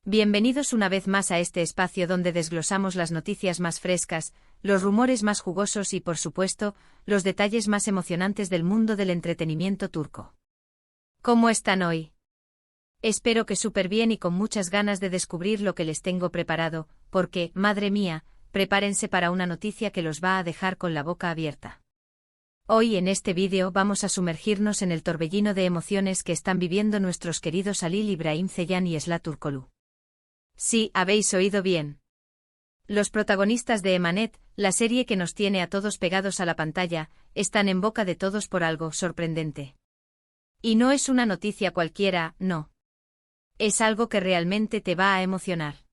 Bienvenidos una vez más a este espacio donde desglosamos las noticias más frescas, los rumores más jugosos y, por supuesto, los detalles más emocionantes del mundo del entretenimiento turco. ¿Cómo están hoy? Espero que súper bien y con muchas ganas de descubrir lo que les tengo preparado, porque, madre mía, prepárense para una noticia que los va a dejar con la boca abierta. Hoy en este vídeo vamos a sumergirnos en el torbellino de emociones que están viviendo nuestros queridos Halil İbrahim Ceylan y Esla Turkoglu. Sí, habéis oído bien. Los protagonistas de Emanet, la serie que nos tiene a todos pegados a la pantalla, están en boca de todos por algo sorprendente. Y no es una noticia cualquiera, no. Es algo que realmente te va a emocionar.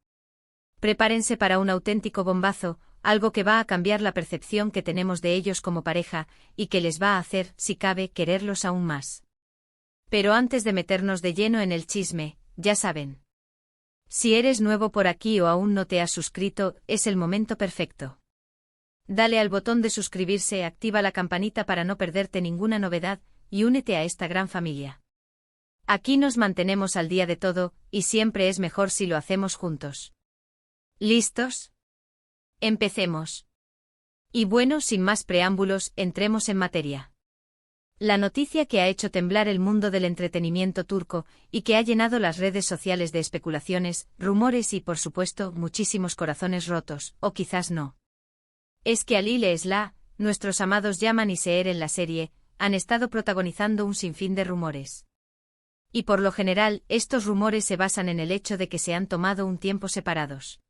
Prepárense para un auténtico bombazo, algo que va a cambiar la percepción que tenemos de ellos como pareja, y que les va a hacer, si cabe, quererlos aún más. Pero antes de meternos de lleno en el chisme, ya saben. Si eres nuevo por aquí o aún no te has suscrito, es el momento perfecto. Dale al botón de suscribirse, activa la campanita para no perderte ninguna novedad, y únete a esta gran familia. Aquí nos mantenemos al día de todo, y siempre es mejor si lo hacemos juntos. ¿Listos? Empecemos. Y bueno, sin más preámbulos, entremos en materia. La noticia que ha hecho temblar el mundo del entretenimiento turco, y que ha llenado las redes sociales de especulaciones, rumores y, por supuesto, muchísimos corazones rotos, o quizás no. Es que Halil e Esla, nuestros amados Yaman y Seher en la serie, han estado protagonizando un sinfín de rumores. Y por lo general, estos rumores se basan en el hecho de que se han tomado un tiempo separados.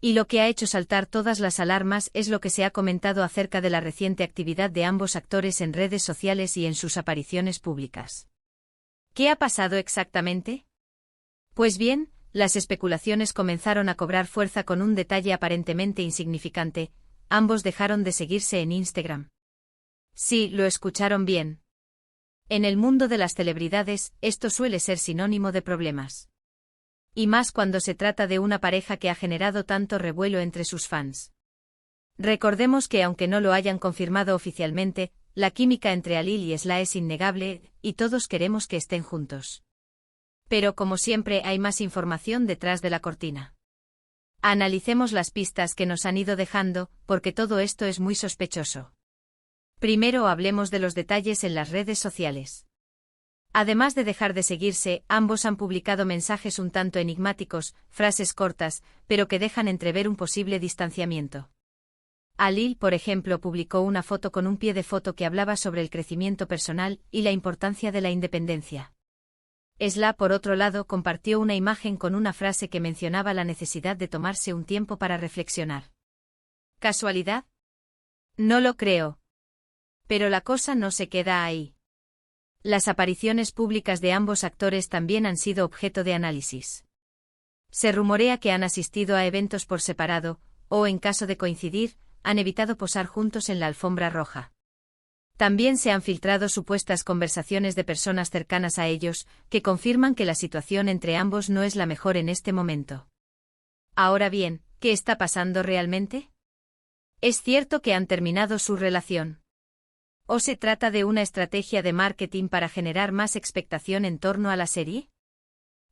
Y lo que ha hecho saltar todas las alarmas es lo que se ha comentado acerca de la reciente actividad de ambos actores en redes sociales y en sus apariciones públicas. ¿Qué ha pasado exactamente? Pues bien, las especulaciones comenzaron a cobrar fuerza con un detalle aparentemente insignificante: ambos dejaron de seguirse en Instagram. Sí, lo escucharon bien. En el mundo de las celebridades, esto suele ser sinónimo de problemas. Y más cuando se trata de una pareja que ha generado tanto revuelo entre sus fans. Recordemos que aunque no lo hayan confirmado oficialmente, la química entre Halil y Esla es innegable, y todos queremos que estén juntos. Pero como siempre hay más información detrás de la cortina. Analicemos las pistas que nos han ido dejando, porque todo esto es muy sospechoso. Primero hablemos de los detalles en las redes sociales. Además de dejar de seguirse, ambos han publicado mensajes un tanto enigmáticos, frases cortas, pero que dejan entrever un posible distanciamiento. Halil, por ejemplo, publicó una foto con un pie de foto que hablaba sobre el crecimiento personal y la importancia de la independencia. Esla, por otro lado, compartió una imagen con una frase que mencionaba la necesidad de tomarse un tiempo para reflexionar. ¿Casualidad? No lo creo. Pero la cosa no se queda ahí. Las apariciones públicas de ambos actores también han sido objeto de análisis. Se rumorea que han asistido a eventos por separado, o en caso de coincidir, han evitado posar juntos en la alfombra roja. También se han filtrado supuestas conversaciones de personas cercanas a ellos, que confirman que la situación entre ambos no es la mejor en este momento. Ahora bien, ¿qué está pasando realmente? ¿Es cierto que han terminado su relación? ¿O se trata de una estrategia de marketing para generar más expectación en torno a la serie?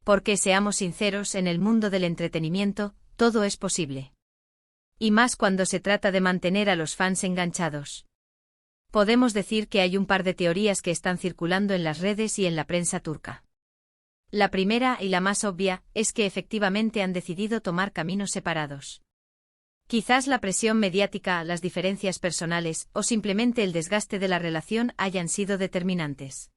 Porque seamos sinceros, en el mundo del entretenimiento, todo es posible. Y más cuando se trata de mantener a los fans enganchados. Podemos decir que hay un par de teorías que están circulando en las redes y en la prensa turca. La primera, y la más obvia, es que efectivamente han decidido tomar caminos separados. Quizás la presión mediática, las diferencias personales, o simplemente el desgaste de la relación hayan sido determinantes.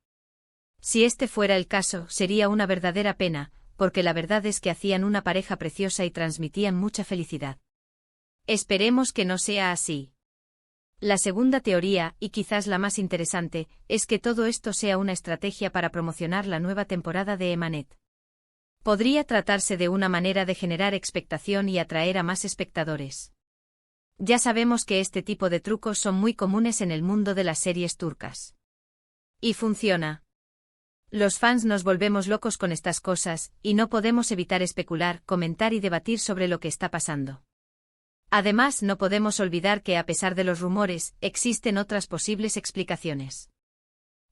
Si este fuera el caso, sería una verdadera pena, porque la verdad es que hacían una pareja preciosa y transmitían mucha felicidad. Esperemos que no sea así. La segunda teoría, y quizás la más interesante, es que todo esto sea una estrategia para promocionar la nueva temporada de Emanet. Podría tratarse de una manera de generar expectación y atraer a más espectadores. Ya sabemos que este tipo de trucos son muy comunes en el mundo de las series turcas. Y funciona. Los fans nos volvemos locos con estas cosas, y no podemos evitar especular, comentar y debatir sobre lo que está pasando. Además, no podemos olvidar que a pesar de los rumores, existen otras posibles explicaciones.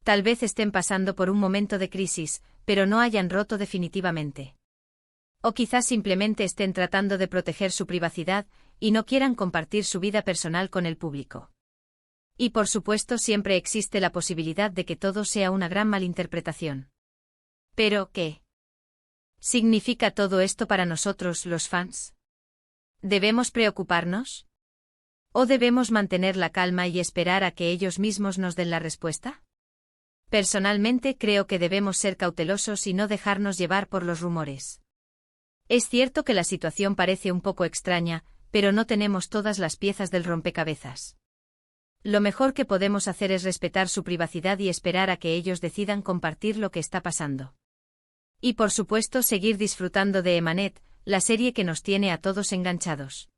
Tal vez estén pasando por un momento de crisis, pero no hayan roto definitivamente. O quizás simplemente estén tratando de proteger su privacidad y no quieran compartir su vida personal con el público. Y por supuesto siempre existe la posibilidad de que todo sea una gran malinterpretación. Pero, ¿qué significa todo esto para nosotros, los fans? ¿Debemos preocuparnos? ¿O debemos mantener la calma y esperar a que ellos mismos nos den la respuesta? Personalmente creo que debemos ser cautelosos y no dejarnos llevar por los rumores. Es cierto que la situación parece un poco extraña, pero no tenemos todas las piezas del rompecabezas. Lo mejor que podemos hacer es respetar su privacidad y esperar a que ellos decidan compartir lo que está pasando. Y por supuesto seguir disfrutando de Emanet, la serie que nos tiene a todos enganchados.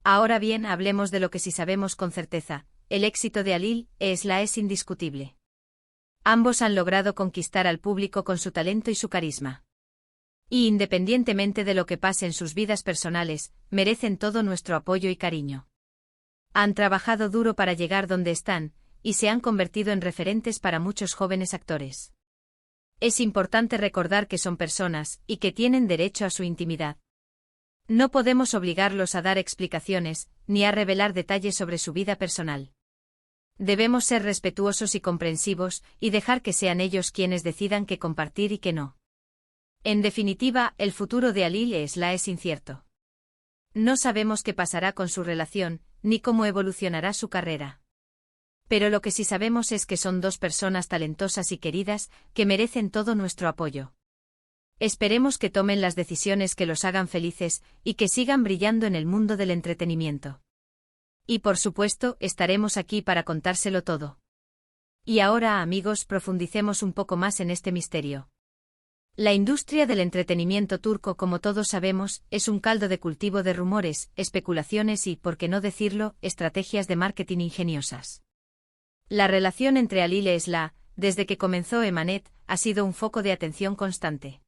Ahora bien, hablemos de lo que sí sabemos con certeza: el éxito de Alil Esla es indiscutible. Ambos han logrado conquistar al público con su talento y su carisma. Y independientemente de lo que pase en sus vidas personales, merecen todo nuestro apoyo y cariño. Han trabajado duro para llegar donde están, y se han convertido en referentes para muchos jóvenes actores. Es importante recordar que son personas, y que tienen derecho a su intimidad. No podemos obligarlos a dar explicaciones, ni a revelar detalles sobre su vida personal. Debemos ser respetuosos y comprensivos, y dejar que sean ellos quienes decidan qué compartir y qué no. En definitiva, el futuro de Alil Esla es incierto. No sabemos qué pasará con su relación, ni cómo evolucionará su carrera. Pero lo que sí sabemos es que son dos personas talentosas y queridas, que merecen todo nuestro apoyo. Esperemos que tomen las decisiones que los hagan felices, y que sigan brillando en el mundo del entretenimiento. Y por supuesto, estaremos aquí para contárselo todo. Y ahora, amigos, profundicemos un poco más en este misterio. La industria del entretenimiento turco, como todos sabemos, es un caldo de cultivo de rumores, especulaciones y, por qué no decirlo, estrategias de marketing ingeniosas. La relación entre Alil Esla, desde que comenzó Emanet, ha sido un foco de atención constante.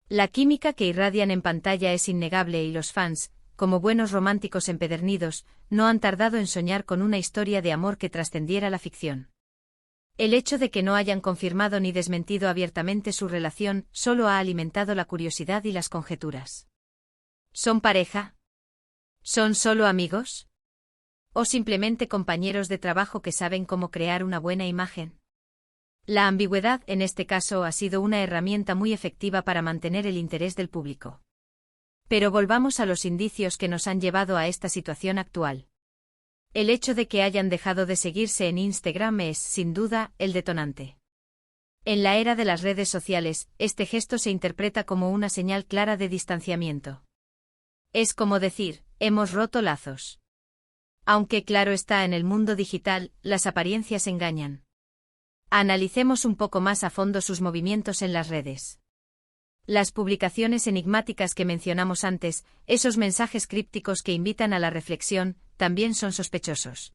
La química que irradian en pantalla es innegable y los fans, como buenos románticos empedernidos, no han tardado en soñar con una historia de amor que trascendiera la ficción. El hecho de que no hayan confirmado ni desmentido abiertamente su relación solo ha alimentado la curiosidad y las conjeturas. ¿Son pareja? ¿Son solo amigos? ¿O simplemente compañeros de trabajo que saben cómo crear una buena imagen? La ambigüedad, en este caso, ha sido una herramienta muy efectiva para mantener el interés del público. Pero volvamos a los indicios que nos han llevado a esta situación actual. El hecho de que hayan dejado de seguirse en Instagram es, sin duda, el detonante. En la era de las redes sociales, este gesto se interpreta como una señal clara de distanciamiento. Es como decir, hemos roto lazos. Aunque claro está, en el mundo digital, las apariencias engañan. Analicemos un poco más a fondo sus movimientos en las redes. Las publicaciones enigmáticas que mencionamos antes, esos mensajes crípticos que invitan a la reflexión, también son sospechosos.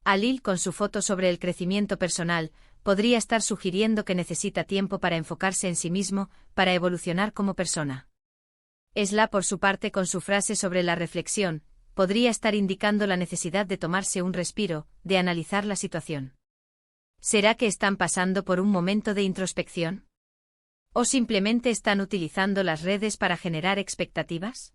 Alil, con su foto sobre el crecimiento personal, podría estar sugiriendo que necesita tiempo para enfocarse en sí mismo, para evolucionar como persona. Esla, por su parte, con su frase sobre la reflexión, podría estar indicando la necesidad de tomarse un respiro, de analizar la situación. ¿Será que están pasando por un momento de introspección? ¿O simplemente están utilizando las redes para generar expectativas?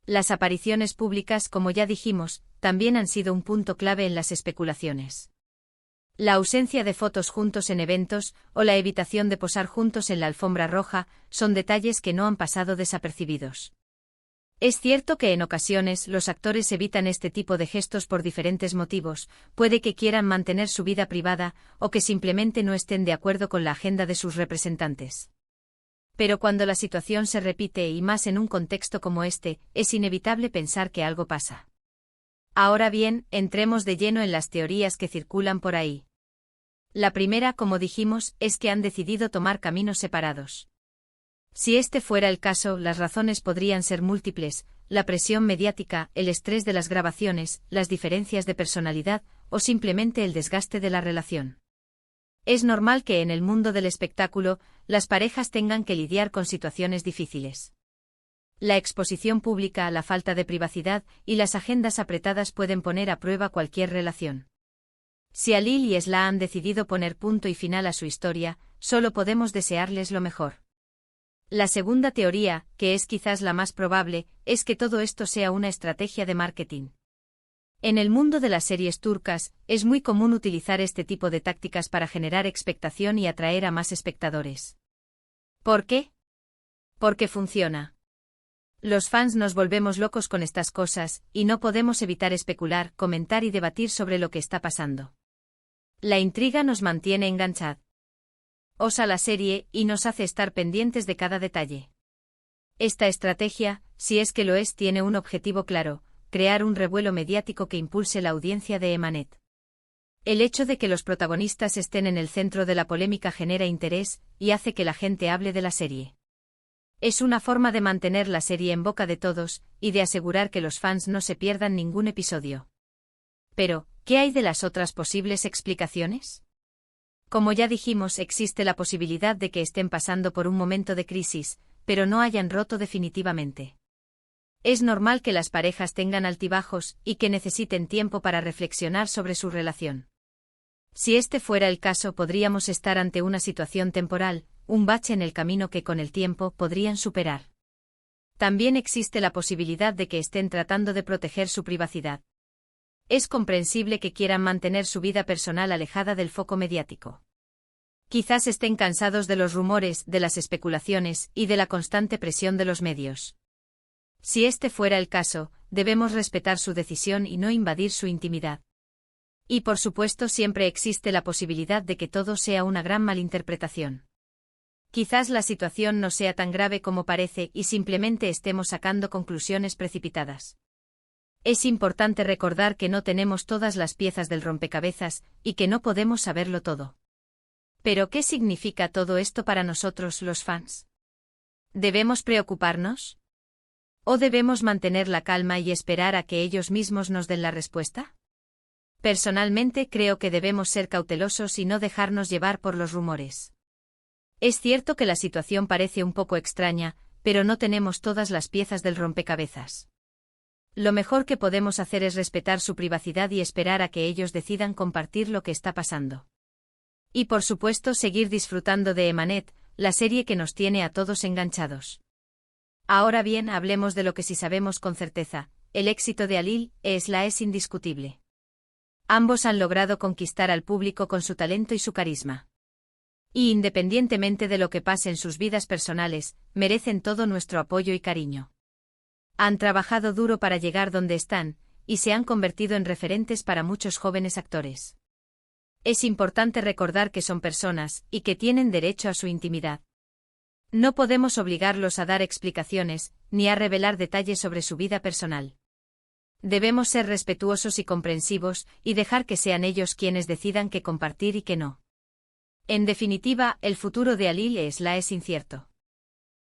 Las apariciones públicas, como ya dijimos, también han sido un punto clave en las especulaciones. La ausencia de fotos juntos en eventos, o la evitación de posar juntos en la alfombra roja, son detalles que no han pasado desapercibidos. Es cierto que en ocasiones los actores evitan este tipo de gestos por diferentes motivos, puede que quieran mantener su vida privada, o que simplemente no estén de acuerdo con la agenda de sus representantes. Pero cuando la situación se repite y más en un contexto como este, es inevitable pensar que algo pasa. Ahora bien, entremos de lleno en las teorías que circulan por ahí. La primera, como dijimos, es que han decidido tomar caminos separados. Si este fuera el caso, las razones podrían ser múltiples: la presión mediática, el estrés de las grabaciones, las diferencias de personalidad, o simplemente el desgaste de la relación. Es normal que en el mundo del espectáculo, las parejas tengan que lidiar con situaciones difíciles. La exposición pública, la falta de privacidad y las agendas apretadas pueden poner a prueba cualquier relación. Si Alil y Esla han decidido poner punto y final a su historia, solo podemos desearles lo mejor. La segunda teoría, que es quizás la más probable, es que todo esto sea una estrategia de marketing. En el mundo de las series turcas, es muy común utilizar este tipo de tácticas para generar expectación y atraer a más espectadores. ¿Por qué? Porque funciona. Los fans nos volvemos locos con estas cosas, y no podemos evitar especular, comentar y debatir sobre lo que está pasando. La intriga nos mantiene enganchados a la serie y nos hace estar pendientes de cada detalle. Esta estrategia, si es que lo es, tiene un objetivo claro: crear un revuelo mediático que impulse la audiencia de Emanet. El hecho de que los protagonistas estén en el centro de la polémica genera interés y hace que la gente hable de la serie. Es una forma de mantener la serie en boca de todos y de asegurar que los fans no se pierdan ningún episodio. Pero, ¿qué hay de las otras posibles explicaciones? Como ya dijimos, existe la posibilidad de que estén pasando por un momento de crisis, pero no hayan roto definitivamente. Es normal que las parejas tengan altibajos y que necesiten tiempo para reflexionar sobre su relación. Si este fuera el caso, podríamos estar ante una situación temporal, un bache en el camino que con el tiempo podrían superar. También existe la posibilidad de que estén tratando de proteger su privacidad. Es comprensible que quieran mantener su vida personal alejada del foco mediático. Quizás estén cansados de los rumores, de las especulaciones y de la constante presión de los medios. Si este fuera el caso, debemos respetar su decisión y no invadir su intimidad. Y por supuesto, siempre existe la posibilidad de que todo sea una gran malinterpretación. Quizás la situación no sea tan grave como parece y simplemente estemos sacando conclusiones precipitadas. Es importante recordar que no tenemos todas las piezas del rompecabezas y que no podemos saberlo todo. ¿Pero qué significa todo esto para nosotros los fans? ¿Debemos preocuparnos? ¿O debemos mantener la calma y esperar a que ellos mismos nos den la respuesta? Personalmente creo que debemos ser cautelosos y no dejarnos llevar por los rumores. Es cierto que la situación parece un poco extraña, pero no tenemos todas las piezas del rompecabezas. Lo mejor que podemos hacer es respetar su privacidad y esperar a que ellos decidan compartir lo que está pasando. Y por supuesto, seguir disfrutando de Emanet, la serie que nos tiene a todos enganchados. Ahora bien, hablemos de lo que sí sabemos con certeza: el éxito de Halil e Esra es indiscutible. Ambos han logrado conquistar al público con su talento y su carisma. Y independientemente de lo que pase en sus vidas personales, merecen todo nuestro apoyo y cariño. Han trabajado duro para llegar donde están, y se han convertido en referentes para muchos jóvenes actores. Es importante recordar que son personas, y que tienen derecho a su intimidad. No podemos obligarlos a dar explicaciones, ni a revelar detalles sobre su vida personal. Debemos ser respetuosos y comprensivos, y dejar que sean ellos quienes decidan qué compartir y qué no. En definitiva, el futuro de Halil e Esra es incierto.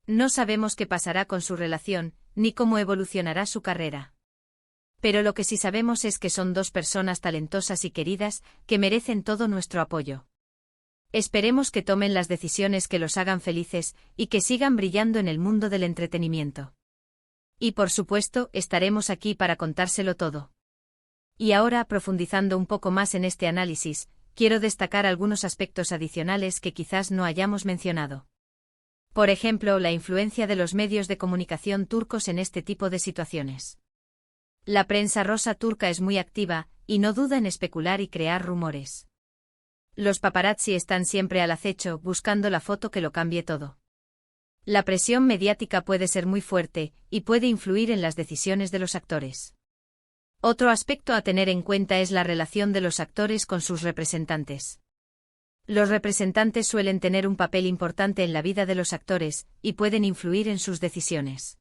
No sabemos qué pasará con su relación, ni cómo evolucionará su carrera. Pero lo que sí sabemos es que son dos personas talentosas y queridas, que merecen todo nuestro apoyo. Esperemos que tomen las decisiones que los hagan felices, y que sigan brillando en el mundo del entretenimiento. Y por supuesto, estaremos aquí para contárselo todo. Y ahora, profundizando un poco más en este análisis, quiero destacar algunos aspectos adicionales que quizás no hayamos mencionado. Por ejemplo, la influencia de los medios de comunicación turcos en este tipo de situaciones. La prensa rosa turca es muy activa, y no duda en especular y crear rumores. Los paparazzi están siempre al acecho, buscando la foto que lo cambie todo. La presión mediática puede ser muy fuerte, y puede influir en las decisiones de los actores. Otro aspecto a tener en cuenta es la relación de los actores con sus representantes. Los representantes suelen tener un papel importante en la vida de los actores, y pueden influir en sus decisiones.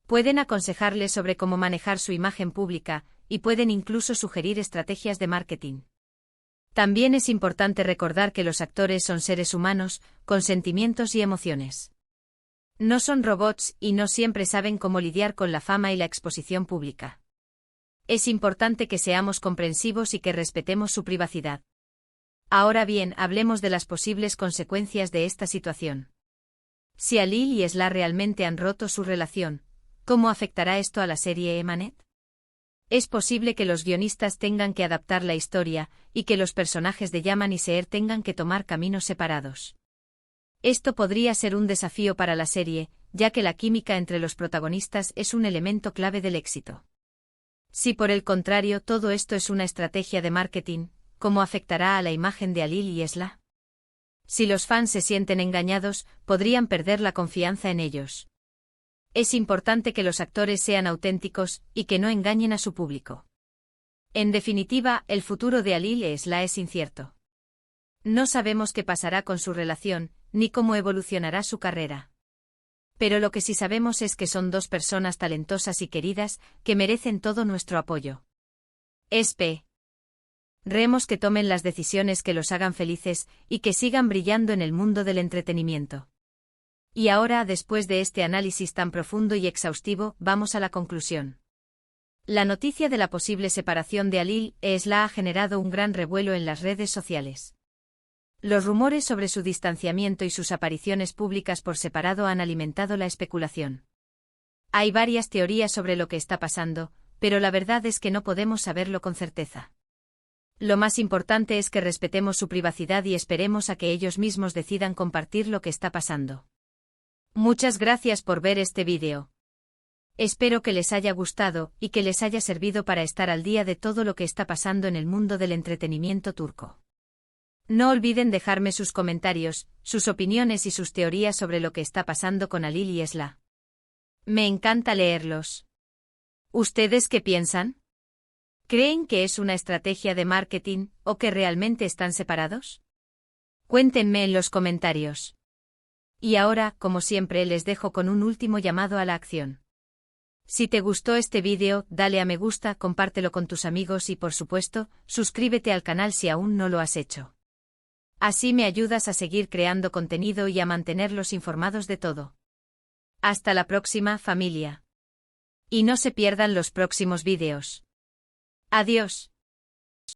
Pueden aconsejarles sobre cómo manejar su imagen pública, y pueden incluso sugerir estrategias de marketing. También es importante recordar que los actores son seres humanos, con sentimientos y emociones. No son robots y no siempre saben cómo lidiar con la fama y la exposición pública. Es importante que seamos comprensivos y que respetemos su privacidad. Ahora bien, hablemos de las posibles consecuencias de esta situación. Si Halil y Esra realmente han roto su relación, ¿cómo afectará esto a la serie Emanet? Es posible que los guionistas tengan que adaptar la historia, y que los personajes de Yaman y Seher tengan que tomar caminos separados. Esto podría ser un desafío para la serie, ya que la química entre los protagonistas es un elemento clave del éxito. Si por el contrario todo esto es una estrategia de marketing, ¿cómo afectará a la imagen de Alil y Esla? Si los fans se sienten engañados, podrían perder la confianza en ellos. Es importante que los actores sean auténticos y que no engañen a su público. En definitiva, el futuro de Alil y Esla es incierto. No sabemos qué pasará con su relación, ni cómo evolucionará su carrera. Pero lo que sí sabemos es que son dos personas talentosas y queridas, que merecen todo nuestro apoyo. Esperemos que tomen las decisiones que los hagan felices, y que sigan brillando en el mundo del entretenimiento. Y ahora, después de este análisis tan profundo y exhaustivo, vamos a la conclusión. La noticia de la posible separación de Alil y Esla ha generado un gran revuelo en las redes sociales. Los rumores sobre su distanciamiento y sus apariciones públicas por separado han alimentado la especulación. Hay varias teorías sobre lo que está pasando, pero la verdad es que no podemos saberlo con certeza. Lo más importante es que respetemos su privacidad y esperemos a que ellos mismos decidan compartir lo que está pasando. Muchas gracias por ver este vídeo. Espero que les haya gustado y que les haya servido para estar al día de todo lo que está pasando en el mundo del entretenimiento turco. No olviden dejarme sus comentarios, sus opiniones y sus teorías sobre lo que está pasando con Alil y Esla. Me encanta leerlos. ¿Ustedes qué piensan? ¿Creen que es una estrategia de marketing o que realmente están separados? Cuéntenme en los comentarios. Y ahora, como siempre, les dejo con un último llamado a la acción. Si te gustó este vídeo, dale a me gusta, compártelo con tus amigos y, por supuesto, suscríbete al canal si aún no lo has hecho. Así me ayudas a seguir creando contenido y a mantenerlos informados de todo. Hasta la próxima, familia. Y no se pierdan los próximos vídeos. Adiós.